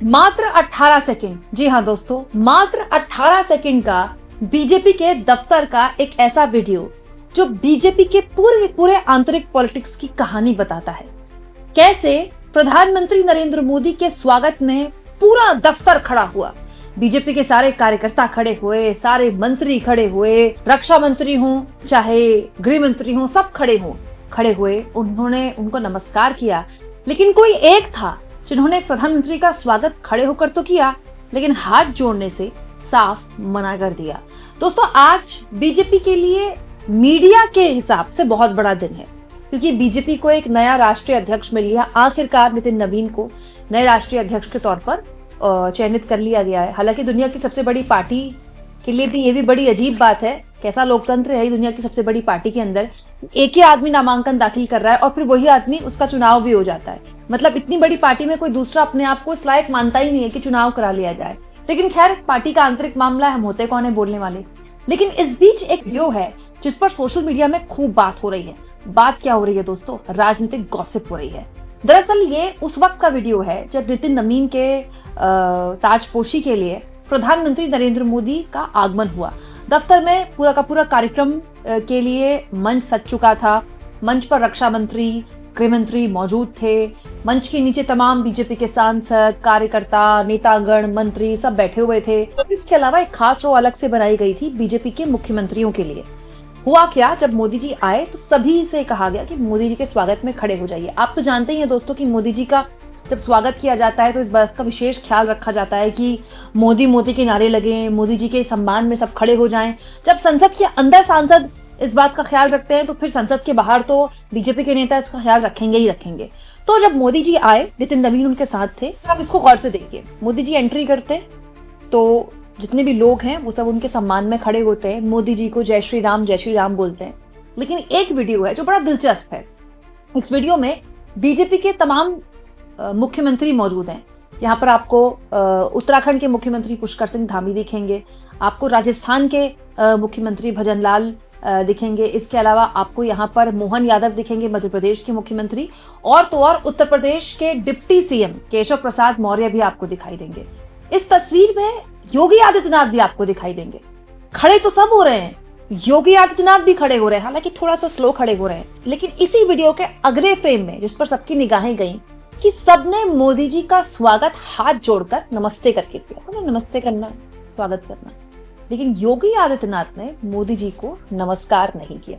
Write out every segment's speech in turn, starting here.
मात्र 18 सेकंड, जी हाँ दोस्तों, मात्र 18 सेकंड का बीजेपी के दफ्तर का एक ऐसा वीडियो जो बीजेपी के पूरे पूरे आंतरिक पॉलिटिक्स की कहानी बताता है। कैसे प्रधानमंत्री नरेंद्र मोदी के स्वागत में पूरा दफ्तर खड़ा हुआ, बीजेपी के सारे कार्यकर्ता खड़े हुए, सारे मंत्री खड़े हुए, रक्षा मंत्री हों चाहे गृह मंत्री हों, सब खड़े हुए उन्होंने उनको नमस्कार किया। लेकिन कोई एक था जिन्होंने प्रधानमंत्री का स्वागत खड़े होकर तो किया, लेकिन हाथ जोड़ने से साफ मना कर दिया। दोस्तों, आज बीजेपी के लिए मीडिया के हिसाब से बहुत बड़ा दिन है, क्योंकि बीजेपी को एक नया राष्ट्रीय अध्यक्ष मिल गया। आखिरकार नितिन नवीन को नए राष्ट्रीय अध्यक्ष के तौर पर चयनित कर लिया गया है। हालांकि दुनिया की सबसे बड़ी पार्टी के लिए भी ये भी बड़ी अजीब बात है, कैसा लोकतंत्र है दुनिया की सबसे बड़ी पार्टी के अंदर एक ही आदमी नामांकन दाखिल कर रहा है और फिर वही आदमी उसका चुनाव भी हो जाता है। मतलब इतनी बड़ी पार्टी में कोई दूसरा अपने आप को इस लायक मानता ही नहीं है कि चुनाव करा लिया जाए। लेकिन खैर, पार्टी का आंतरिक मामला है, हम होते कौन है बोलने वाले। लेकिन इस बीच एक वीडियो है जिस पर सोशल मीडिया में खूब बात हो रही है। बात क्या हो रही है दोस्तों? राजनीतिक गॉसिप हो रही है। दरअसल ये उस वक्त का वीडियो है जब नितिन नवीन के ताजपोशी के लिए प्रधानमंत्री नरेंद्र मोदी का आगमन हुआ। दफ्तर में पूरा का पूरा कार्यक्रम के लिए मंच सज चुका था। मंच पर रक्षा मंत्री, गृह मंत्री मौजूद थे। मंच के नीचे तमाम बीजेपी के सांसद, कार्यकर्ता, नेतागण, मंत्री सब बैठे हुए थे। इसके अलावा एक खास रो अलग से बनाई गई थी बीजेपी के मुख्यमंत्रियों के लिए। हुआ क्या, जब मोदी जी आए तो सभी से कहा गया कि मोदी जी के स्वागत में खड़े हो जाइए। आप तो जानते ही हैं दोस्तों कि मोदी जी का जब स्वागत किया जाता है तो इस बात का विशेष ख्याल रखा जाता है कि मोदी मोदी के नारे लगे, मोदी जी के सम्मान में सब खड़े हो जाएं। जब संसद के अंदर सांसद इस बात का ख्याल रखते हैं तो फिर संसद के बाहर तो बीजेपी के नेता इसका ख्याल रखेंगे ही रखेंगे। तो जब मोदी जी आए, नितिन नवीन उनके साथ थे। आप इसको गौर से देखिए, मोदी जी एंट्री करते तो जितने भी लोग हैं वो सब उनके सम्मान में खड़े होते हैं, मोदी जी को जय श्री राम बोलते हैं। लेकिन एक वीडियो है जो बड़ा दिलचस्प है। इस वीडियो में बीजेपी के तमाम मुख्यमंत्री मौजूद हैं। यहाँ पर आपको उत्तराखंड के मुख्यमंत्री पुष्कर सिंह धामी दिखेंगे, आपको राजस्थान के मुख्यमंत्री भजन लाल दिखेंगे। इसके अलावा आपको यहाँ पर मोहन यादव दिखेंगे, मध्य प्रदेश के मुख्यमंत्री, और तो और उत्तर प्रदेश के डिप्टी सीएम केशव प्रसाद मौर्य भी आपको दिखाई देंगे। इस तस्वीर में योगी आदित्यनाथ भी आपको दिखाई देंगे। खड़े तो सब हो रहे हैं, योगी आदित्यनाथ भी खड़े हो रहे हैं, हालांकि थोड़ा सा स्लो खड़े हो रहे हैं। लेकिन इसी वीडियो के अगले फ्रेम में जिस पर सबकी निगाहें गई कि सबने मोदी जी का स्वागत हाथ जोड़कर नमस्ते करके किया। नमस्ते करना, स्वागत करना, लेकिन योगी आदित्यनाथ ने मोदी जी को नमस्कार नहीं किया।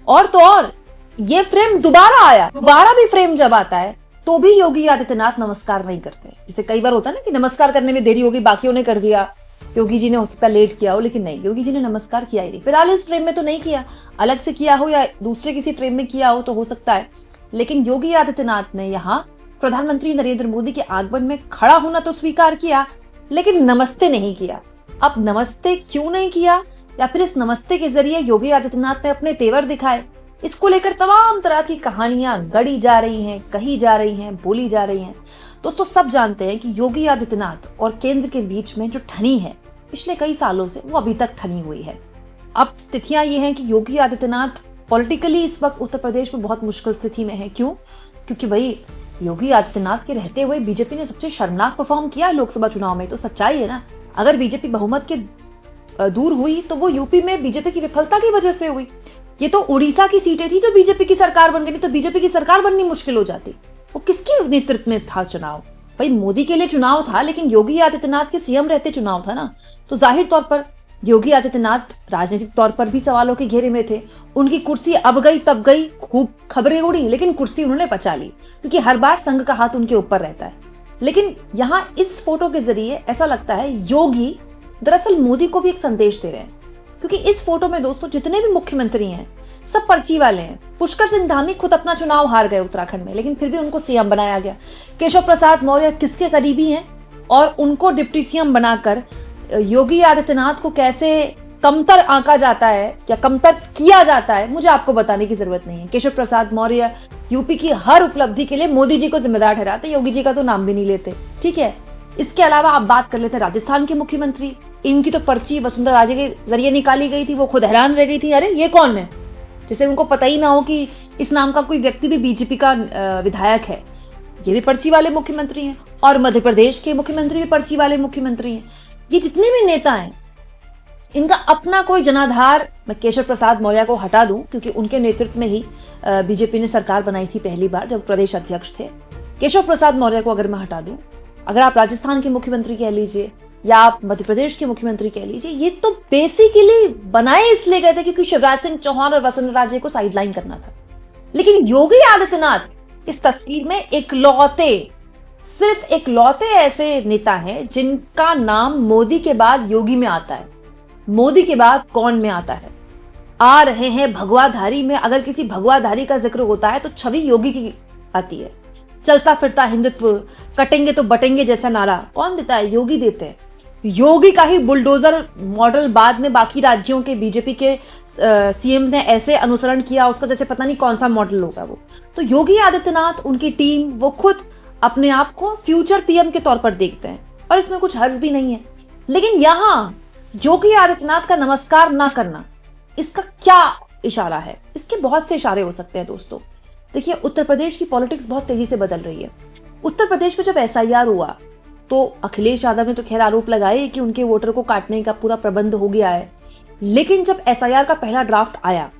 और तो और ये फ्रेम दोबारा आया, दोबारा भी फ्रेम जब आता है तो भी योगी आदित्यनाथ नमस्कार नहीं करते। जैसे कई बार होता है ना कि नमस्कार करने में देरी होगी, बाकियों ने कर दिया, योगी जी ने हो सकता लेट किया हो, लेकिन नहीं, योगी जी ने नमस्कार किया ही नहीं। फिलहाल इस फ्रेम में तो नहीं किया, अलग से किया हो या दूसरे किसी फ्रेम में किया हो तो हो सकता है। लेकिन योगी आदित्यनाथ ने यहाँ प्रधानमंत्री नरेंद्र मोदी के आगमन में खड़ा होना तो स्वीकार किया, लेकिन नमस्ते नहीं किया। अब नमस्ते क्यों नहीं किया, या फिर इस नमस्ते के जरिए योगी आदित्यनाथ ने अपने तेवर दिखाए, इसको लेकर तमाम तरह की कहानियां गढ़ी जा रही हैं, कही जा रही हैं, बोली जा रही हैं। दोस्तों, सब जानते हैं कि योगी आदित्यनाथ और केंद्र के बीच में जो ठनी है पिछले कई सालों से, वो अभी तक ठनी हुई है। अब स्थितियां ये हैं कि योगी आदित्यनाथ पॉलिटिकली इस वक्त उत्तर प्रदेश में बहुत मुश्किल स्थिति में है। क्यों? क्योंकि भाई योगी आदित्यनाथ के रहते हुए बीजेपी ने सबसे शर्मनाक परफॉर्म किया लोकसभा चुनाव में। तो सच्चाई है ना, अगर बीजेपी बहुमत के दूर हुई तो वो यूपी में बीजेपी की विफलता की वजह से हुई। ये तो उड़ीसा की सीटें थी जो बीजेपी की सरकार बन गई, नहीं तो बीजेपी की सरकार बननी मुश्किल हो जाती। वो किसके नेतृत्व में था चुनाव? भाई मोदी के लिए चुनाव था, लेकिन योगी आदित्यनाथ के सीएम रहते चुनाव था ना। तो जाहिर तौर पर योगी आदित्यनाथ राजनीतिक तौर पर भी सवालों के घेरे में थे। उनकी कुर्सी अब गई तब गई, खूब खबरें उड़ी, लेकिन कुर्सी उन्होंने बचा ली, क्योंकि हर बार संघ का हाथ उनके ऊपर रहता है। लेकिन यहाँ इस फोटो के जरिए ऐसा लगता है योगी दरअसल मोदी को भी एक संदेश दे रहे हैं, क्योंकि इस फोटो में दोस्तों जितने भी मुख्यमंत्री हैं सब पर्ची वाले हैं। पुष्कर सिंह धामी खुद अपना चुनाव हार गए उत्तराखंड में, लेकिन फिर भी उनको सीएम बनाया गया। केशव प्रसाद मौर्य किसके करीबी हैं और उनको डिप्टी सीएम बनाकर योगी आदित्यनाथ को कैसे कमतर आंका जाता है या कमतर किया जाता है, मुझे आपको बताने की जरूरत नहीं है। केशव प्रसाद मौर्य यूपी की हर उपलब्धि के लिए मोदी जी को जिम्मेदार ठहराते, योगी जी का तो नाम भी नहीं लेते। ठीक है, इसके अलावा आप बात कर लेते हैं राजस्थान के मुख्यमंत्री। इनकी तो पर्ची वसुंधरा राजे के जरिए निकाली गई थी, वो खुद हैरान रह गई थी, अरे ये कौन है, जैसे उनको पता ही ना हो कि इस नाम का कोई व्यक्ति भी बीजेपी का विधायक है। ये भी पर्ची वाले मुख्यमंत्री हैं, और मध्य प्रदेश के मुख्यमंत्री भी पर्ची वाले मुख्यमंत्री हैं। ये जितने भी नेता हैं, इनका अपना कोई जनाधार, मैं केशव प्रसाद मौर्य को हटा दूं क्योंकि उनके नेतृत्व में ही बीजेपी ने सरकार बनाई थी पहली बार जब प्रदेश अध्यक्ष थे। केशव प्रसाद मौर्य को अगर मैं हटा दूं, अगर आप राजस्थान के मुख्यमंत्री कह लीजिए या आप मध्य प्रदेश के मुख्यमंत्री कह लीजिए, ये तो बेसिकली बनाए इसलिए गए थे क्योंकि शिवराज सिंह चौहान और वसुंधरा राजे को साइडलाइन करना था। लेकिन योगी आदित्यनाथ इस तस्वीर में सिर्फ इकलौते ऐसे नेता हैं जिनका नाम मोदी के बाद योगी में आता है। मोदी के बाद कौन में आता है? आ रहे हैं भगवाधारी में। अगर किसी भगवाधारी का जिक्र होता है तो छवि योगी की आती है। चलता फिरता हिंदुत्व, कटेंगे तो बटेंगे जैसा नारा कौन देता है? योगी देते हैं। योगी का ही बुलडोजर मॉडल बाद में बाकी राज्यों के बीजेपी के सीएम ने ऐसे अनुसरण किया उसका जैसे पता नहीं कौन सा मॉडल होगा वो। तो योगी आदित्यनाथ, उनकी टीम, वो खुद अपने आप को फ्यूचर पीएम के तौर पर देखते हैं और इसमें कुछ हर्ज भी नहीं है। लेकिन यहां योगी आदित्यनाथ का नमस्कार ना करना, इसका क्या इशारा है? इसके बहुत से इशारे हो सकते हैं दोस्तों। देखिए, उत्तर प्रदेश की पॉलिटिक्स बहुत तेजी से बदल रही है। उत्तर प्रदेश में जब एसआईआर हुआ तो अखिलेश यादव ने तो खैर आरोप लगाए कि उनके वोटर को काटने का पूरा प्रबंध हो गया है। लेकिन जब एसआईआर का पहला ड्राफ्ट आया,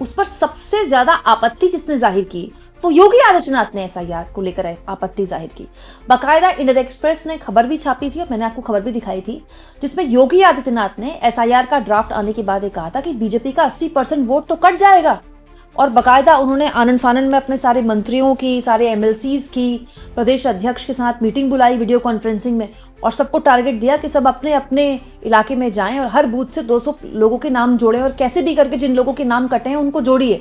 उस पर सबसे ज्यादा आपत्ति जिसने जाहिर की वो योगी आदित्यनाथ ने एसआईआर को लेकर आपत्ति जाहिर की। बाकायदा इंडियन एक्सप्रेस ने खबर भी छापी थी और मैंने आपको खबर भी दिखाई थी, जिसमें योगी आदित्यनाथ ने एसआईआर का ड्राफ्ट आने के बाद कहा था कि बीजेपी का 80% वोट तो कट जाएगा। और बाकायदा उन्होंने आनंद फानन में अपने सारे मंत्रियों की, सारे एमएलसीज की, प्रदेश अध्यक्ष के साथ मीटिंग बुलाई वीडियो कॉन्फ्रेंसिंग में और सबको टारगेट दिया कि सब अपने अपने इलाके में जाएं और हर बूथ से 200 लोगों के नाम जोड़ें और कैसे भी करके जिन लोगों के नाम कटे हैं उनको जोड़िए।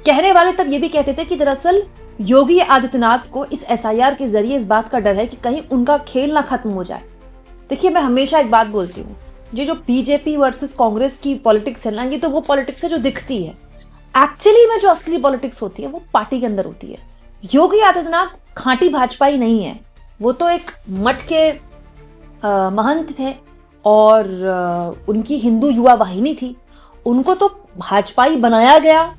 कहने वाले तब ये भी कहते थे कि दरअसल योगी आदित्यनाथ को इस एसआईआर के जरिए इस बात का डर है कि कहीं उनका खेल ना खत्म हो जाए। देखिए, मैं हमेशा एक बात बोलती हूँ, ये जो बीजेपी वर्सेस कांग्रेस की पॉलिटिक्स है ना, ये तो वो पॉलिटिक्स है जो दिखती है। एक्चुअली में जो असली पॉलिटिक्स होती है वो पार्टी के अंदर होती है। योगी आदित्यनाथ खांटी भाजपाई नहीं है, वो तो एक मठ के महंत थे और उनकी हिंदू युवा वाहिनी थी, उनको तो भाजपाई बनाया गया।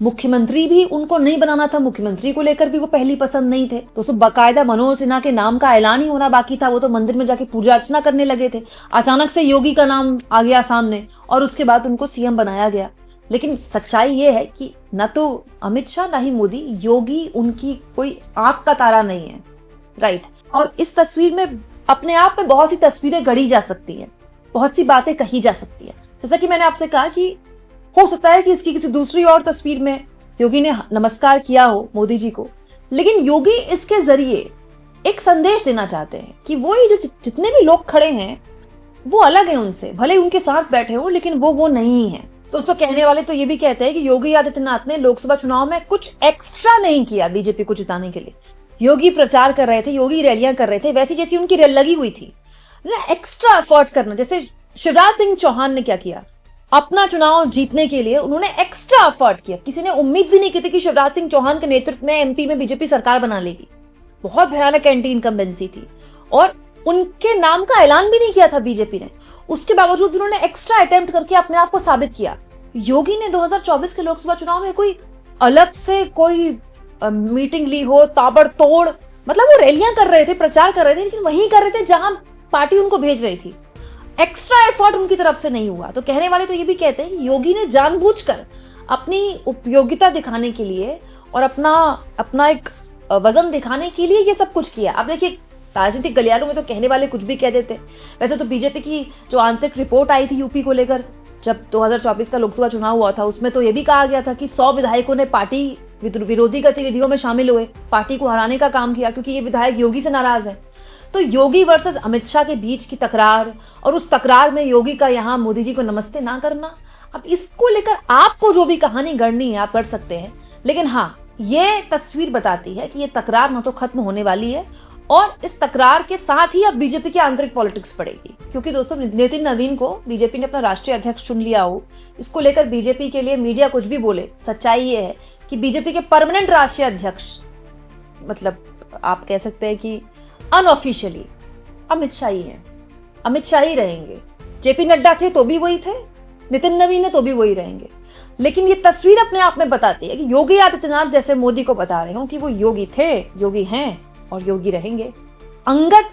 मुख्यमंत्री भी उनको नहीं बनाना था, मुख्यमंत्री को लेकर भी वो पहली पसंद नहीं थे। तो बाकायदा मनोज सिन्हा के नाम का ऐलान ही होना बाकी था, वो तो मंदिर में जाके पूजा अर्चना करने लगे थे। अचानक से योगी का नाम आ गया सामने और उसके बाद उनको सीएम बनाया गया। लेकिन सच्चाई ये है कि न तो अमित शाह ना ही मोदी, योगी उनकी कोई आंख का तारा नहीं है, राइट। और इस तस्वीर में अपने आप में बहुत सी तस्वीरें गढ़ी जा सकती है, बहुत सी बातें कही जा सकती है। जैसा कि मैंने आपसे कहा कि हो सकता है कि इसकी किसी दूसरी और तस्वीर में योगी ने नमस्कार किया हो मोदी जी को, लेकिन योगी इसके जरिए एक संदेश देना चाहते हैं कि वो ही जो जितने भी लोग खड़े हैं वो अलग हैं उनसे, भले उनके साथ बैठे हो लेकिन वो नहीं है। दोस्तों, कहने वाले तो ये भी कहते हैं कि योगी आदित्यनाथ ने लोकसभा चुनाव में कुछ एक्स्ट्रा नहीं किया बीजेपी को जिताने के लिए। योगी प्रचार कर रहे थे, योगी रैलियां कर रहे थे, वैसी जैसी उनकी रैली लगी हुई थी ना, एक्स्ट्रा एफर्ट करना। जैसे शिवराज सिंह चौहान ने क्या किया, अपना चुनाव जीतने के लिए उन्होंने एक्स्ट्रा एफर्ट किया। किसी ने उम्मीद भी नहीं की थी कि शिवराज सिंह चौहान के नेतृत्व में एमपी में बीजेपी सरकार बना लेगी। बहुत भयानक एंटी इनकम्बेंसी थी और उनके नाम का ऐलान भी नहीं किया था बीजेपी ने। उसके बावजूद उन्होंने एक्स्ट्रा अटेम्प्ट करके अपने आप को साबित किया। योगी ने 2024 के लोकसभा चुनाव में कोई अलग से कोई मीटिंग ली हो ताबड़तोड़, मतलब वो रैलियां कर रहे थे, प्रचार कर रहे थे, लेकिन वहीं कर रहे थे जहां पार्टी उनको भेज रही थी। एक्स्ट्रा एफर्ट उनकी तरफ से नहीं हुआ। तो कहने वाले तो ये भी कहते हैं कि योगी ने जानबूझकर अपनी उपयोगिता दिखाने के लिए और अपना एक वजन दिखाने के लिए ये सब कुछ किया। अब देखिए, राजनीतिक गलियारों में तो कहने वाले कुछ भी कह देते। वैसे तो बीजेपी की जो आंतरिक रिपोर्ट आई थी यूपी को लेकर, जब 2024 का लोकसभा चुनाव हुआ था, उसमें तो ये भी कहा गया था कि 100 विधायकों ने पार्टी विरोधी गतिविधियों में शामिल हुए, पार्टी को हराने का काम किया क्योंकि ये विधायक योगी से नाराज है। तो योगी वर्सेस अमित शाह के बीच की तकरार और उस तकरार में योगी का यहाँ मोदी जी को नमस्ते ना करना, अब इसको लेकर आपको जो भी कहानी गढ़नी है आप कर सकते हैं। लेकिन हाँ, ये तस्वीर बताती है कि ये तकरार न तो खत्म होने वाली है और इस तकरार के साथ ही अब बीजेपी की आंतरिक पॉलिटिक्स पड़ेगी। क्योंकि दोस्तों, नितिन नवीन को बीजेपी ने अपना राष्ट्रीय अध्यक्ष चुन लिया हो, इसको लेकर बीजेपी के लिए मीडिया कुछ भी बोले, सच्चाई ये है कि बीजेपी के परमानेंट राष्ट्रीय अध्यक्ष, मतलब आप कह सकते हैं कि अनऑफिशियली अमित शाह ही है, अमित शाह ही रहेंगे। जेपी नड्डा थे तो भी वही थे, नितिन नवीन है तो भी वही रहेंगे। लेकिन ये तस्वीर अपने आप में बताती है कि योगी आदित्यनाथ जैसे मोदी को बता रहे हो कि वो योगी थे, योगी हैं और योगी रहेंगे। अंगद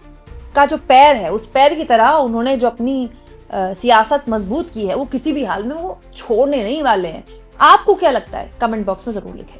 का जो पैर है, उस पैर की तरह उन्होंने जो अपनी सियासत मजबूत की है, वो किसी भी हाल में वो छोड़ने नहीं वाले हैं। आपको क्या लगता है? कमेंट बॉक्स में जरूर लिखें।